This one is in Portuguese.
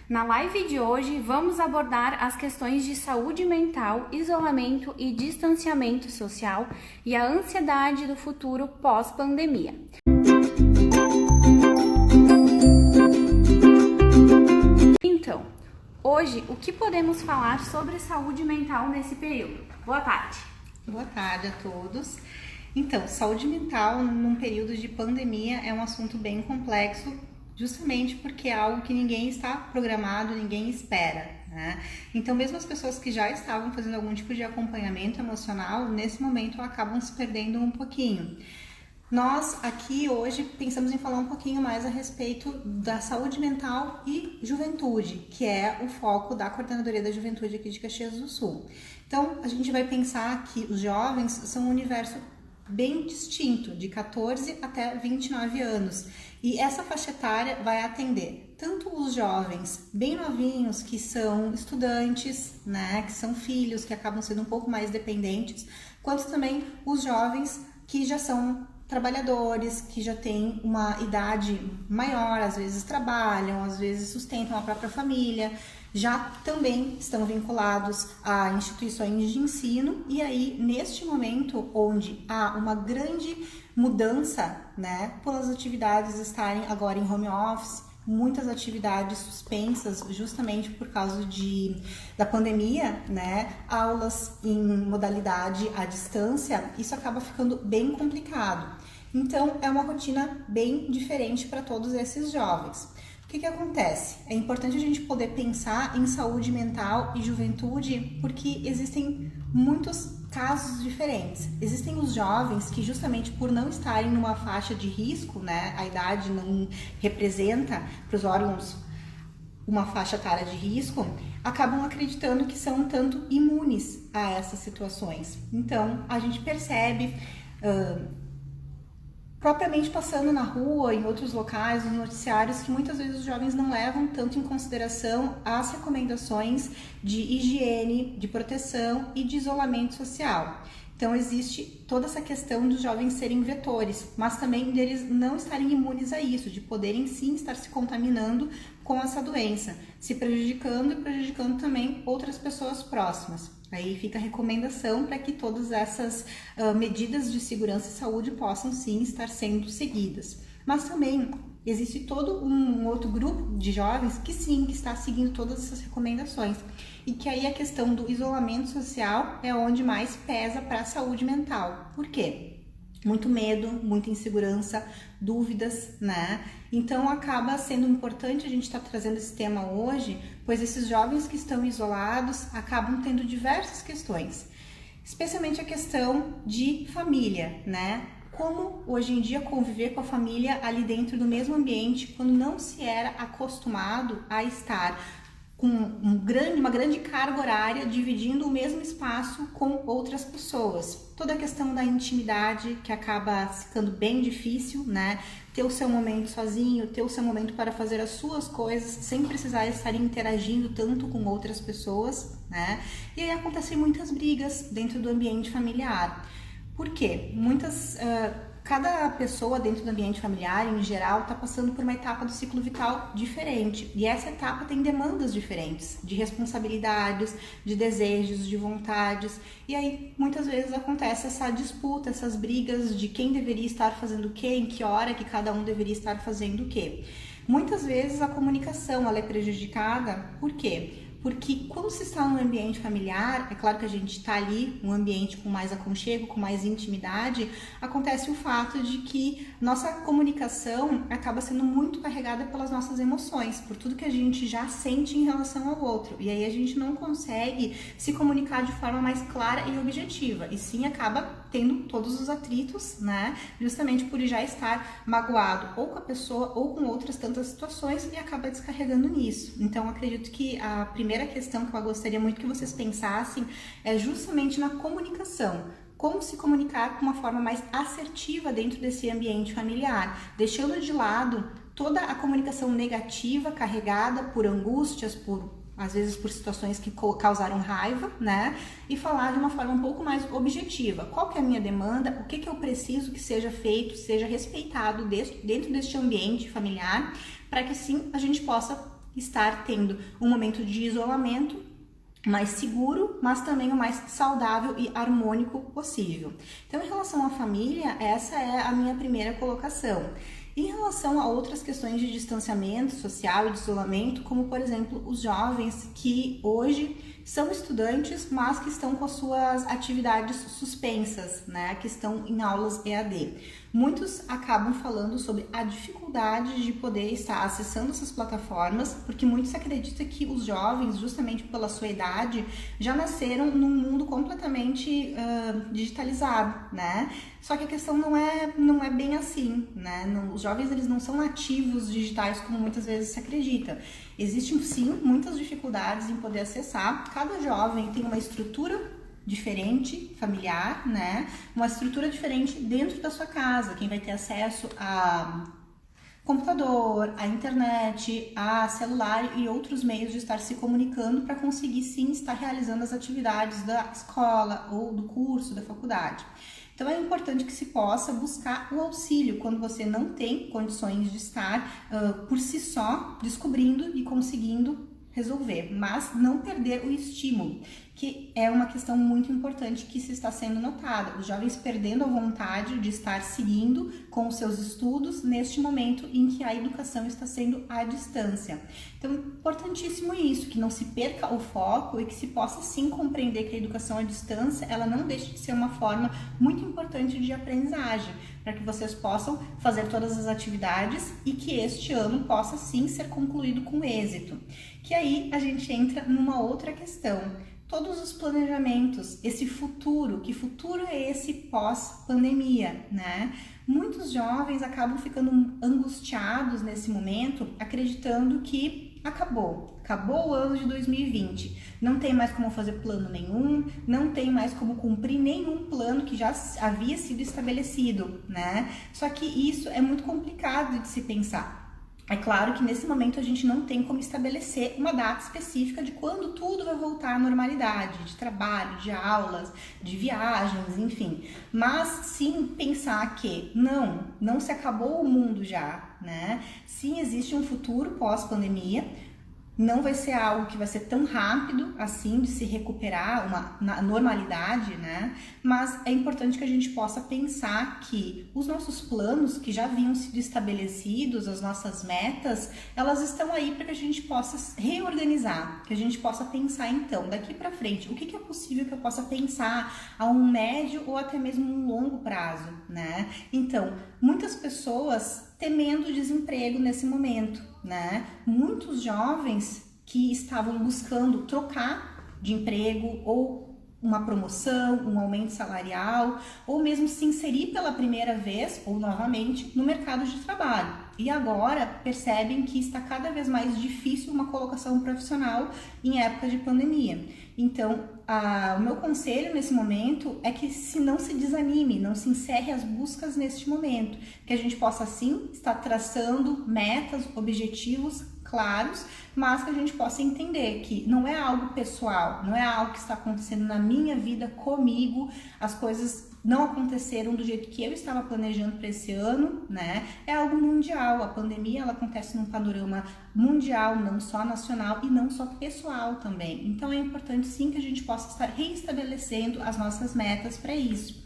Na live de hoje, vamos abordar as questões de saúde mental, isolamento e distanciamento social e a ansiedade do futuro pós-pandemia. Então, hoje, o que podemos falar sobre saúde mental nesse período? Boa tarde. Boa tarde a todos. Então, saúde mental num período de pandemia é um assunto bem complexo, justamente porque é algo que ninguém está programado, ninguém espera, né? Então, mesmo as pessoas que já estavam fazendo algum tipo de acompanhamento emocional, nesse momento acabam se perdendo um pouquinho. Nós aqui hoje pensamos em falar um pouquinho mais a respeito da saúde mental e juventude, que é o foco da Coordenadoria da Juventude aqui de Caxias do Sul. Então, a gente vai pensar que os jovens são um universo bem distinto, de 14 até 29 anos. E essa faixa etária vai atender tanto os jovens bem novinhos, que são estudantes, né, que são filhos, que acabam sendo um pouco mais dependentes, quanto também os jovens que já são trabalhadores, que já têm uma idade maior, às vezes trabalham, às vezes sustentam a própria família, já também estão vinculados a instituições de ensino. E aí, neste momento onde há uma grande mudança, né, pelas atividades estarem agora em home office, muitas atividades suspensas justamente por causa da pandemia, né, aulas em modalidade à distância, isso acaba ficando bem complicado. Então, é uma rotina bem diferente para todos esses jovens. O que acontece? É importante a gente poder pensar em saúde mental e juventude, porque existem muitos casos diferentes. Existem os jovens que, justamente por não estarem numa faixa de risco, né, a idade não representa para os órgãos uma faixa etária de risco, acabam acreditando que são um tanto imunes a essas situações. Então, a gente percebe propriamente passando na rua, em outros locais, nos noticiários, que muitas vezes os jovens não levam tanto em consideração as recomendações de higiene, de proteção e de isolamento social. Então, existe toda essa questão dos jovens serem vetores, mas também deles não estarem imunes a isso, de poderem sim estar se contaminando com essa doença, se prejudicando e prejudicando também outras pessoas próximas. Aí fica a recomendação para que todas essas medidas de segurança e saúde possam sim estar sendo seguidas. Mas também existe todo um outro grupo de jovens que sim, que está seguindo todas essas recomendações. E que aí a questão do isolamento social é onde mais pesa para a saúde mental. Por quê? Muito medo, muita insegurança, dúvidas, né? Então acaba sendo importante a gente estar trazendo esse tema hoje, pois esses jovens que estão isolados acabam tendo diversas questões, especialmente a questão de família, né? Como hoje em dia conviver com a família ali dentro do mesmo ambiente quando não se era acostumado a estar com uma grande carga horária, dividindo o mesmo espaço com outras pessoas. Toda a questão da intimidade, que acaba ficando bem difícil, né? Ter o seu momento sozinho, ter o seu momento para fazer as suas coisas, sem precisar estar interagindo tanto com outras pessoas, né? E aí acontecem muitas brigas dentro do ambiente familiar. Por quê? Cada pessoa dentro do ambiente familiar, em geral, está passando por uma etapa do ciclo vital diferente. E essa etapa tem demandas diferentes, de responsabilidades, de desejos, de vontades. E aí, muitas vezes, acontece essa disputa, essas brigas de quem deveria estar fazendo o quê, em que hora que cada um deveria estar fazendo o quê. Muitas vezes, a comunicação ela é prejudicada. Por quê? Porque quando se está num ambiente familiar, é claro que a gente está ali, um ambiente com mais aconchego, com mais intimidade, acontece o fato de que nossa comunicação acaba sendo muito carregada pelas nossas emoções, por tudo que a gente já sente em relação ao outro. E aí a gente não consegue se comunicar de forma mais clara e objetiva, e sim acaba tendo todos os atritos, né? Justamente por já estar magoado ou com a pessoa ou com outras tantas situações e acaba descarregando nisso. Então, acredito que a primeira questão que eu gostaria muito que vocês pensassem é justamente na comunicação. Como se comunicar com uma forma mais assertiva dentro desse ambiente familiar, deixando de lado toda a comunicação negativa carregada por angústias, às vezes por situações que causaram raiva, né? E falar de uma forma um pouco mais objetiva. Qual que é a minha demanda? O que eu preciso que seja feito, seja respeitado dentro deste ambiente familiar, para que sim a gente possa estar tendo um momento de isolamento mais seguro, mas também o mais saudável e harmônico possível. Então, em relação à família, essa é a minha primeira colocação. Em relação a outras questões de distanciamento social e de isolamento, como por exemplo os jovens que hoje são estudantes, mas que estão com as suas atividades suspensas, né, que estão em aulas EAD. Muitos acabam falando sobre a dificuldade de poder estar acessando essas plataformas, porque muitos acreditam que os jovens, justamente pela sua idade, já nasceram num mundo completamente digitalizado, né? Só que a questão não é bem assim, né? Os jovens eles não são nativos digitais como muitas vezes se acredita. Existem sim muitas dificuldades em poder acessar. Cada jovem tem uma estrutura diferente, familiar, né? Uma estrutura diferente dentro da sua casa. Quem vai ter acesso a computador, a internet, a celular e outros meios de estar se comunicando para conseguir sim estar realizando as atividades da escola ou do curso, da faculdade. Então é importante que se possa buscar o auxílio quando você não tem condições de estar por si só descobrindo e conseguindo resolver, mas não perder o estímulo, que é uma questão muito importante que se está sendo notada. Os jovens perdendo a vontade de estar seguindo com os seus estudos neste momento em que a educação está sendo à distância. Então, importantíssimo isso, que não se perca o foco e que se possa sim compreender que a educação à distância, ela não deixa de ser uma forma muito importante de aprendizagem, para que vocês possam fazer todas as atividades e que este ano possa sim ser concluído com êxito. Que aí a gente entra numa outra questão. Todos os planejamentos, esse futuro, que futuro é esse pós-pandemia, né? Muitos jovens acabam ficando angustiados nesse momento, acreditando que acabou o ano de 2020, não tem mais como fazer plano nenhum, não tem mais como cumprir nenhum plano que já havia sido estabelecido, né? Só que isso é muito complicado de se pensar. É claro que nesse momento a gente não tem como estabelecer uma data específica de quando tudo vai voltar à normalidade, de trabalho, de aulas, de viagens, enfim. Mas sim pensar que não se acabou o mundo já, né? Sim, existe um futuro pós-pandemia. Não vai ser algo que vai ser tão rápido assim de se recuperar uma normalidade, né? Mas é importante que a gente possa pensar que os nossos planos que já haviam sido estabelecidos, as nossas metas, elas estão aí para que a gente possa reorganizar, que a gente possa pensar então, daqui para frente, o que é possível que eu possa pensar a um médio ou até mesmo um longo prazo, né? Então, muitas pessoas temendo o desemprego nesse momento, né? Muitos jovens que estavam buscando trocar de emprego ou uma promoção, um aumento salarial, ou mesmo se inserir pela primeira vez ou novamente no mercado de trabalho. E agora percebem que está cada vez mais difícil uma colocação profissional em época de pandemia. Então, o meu conselho nesse momento é que não se desanime, não se encerre as buscas neste momento, que a gente possa sim estar traçando metas, objetivos claros, mas que a gente possa entender que não é algo pessoal, não é algo que está acontecendo na minha vida comigo, as coisas não aconteceram do jeito que eu estava planejando para esse ano, né? É algo mundial, a pandemia ela acontece num panorama mundial, não só nacional e não só pessoal também. Então é importante sim que a gente possa estar reestabelecendo as nossas metas para isso.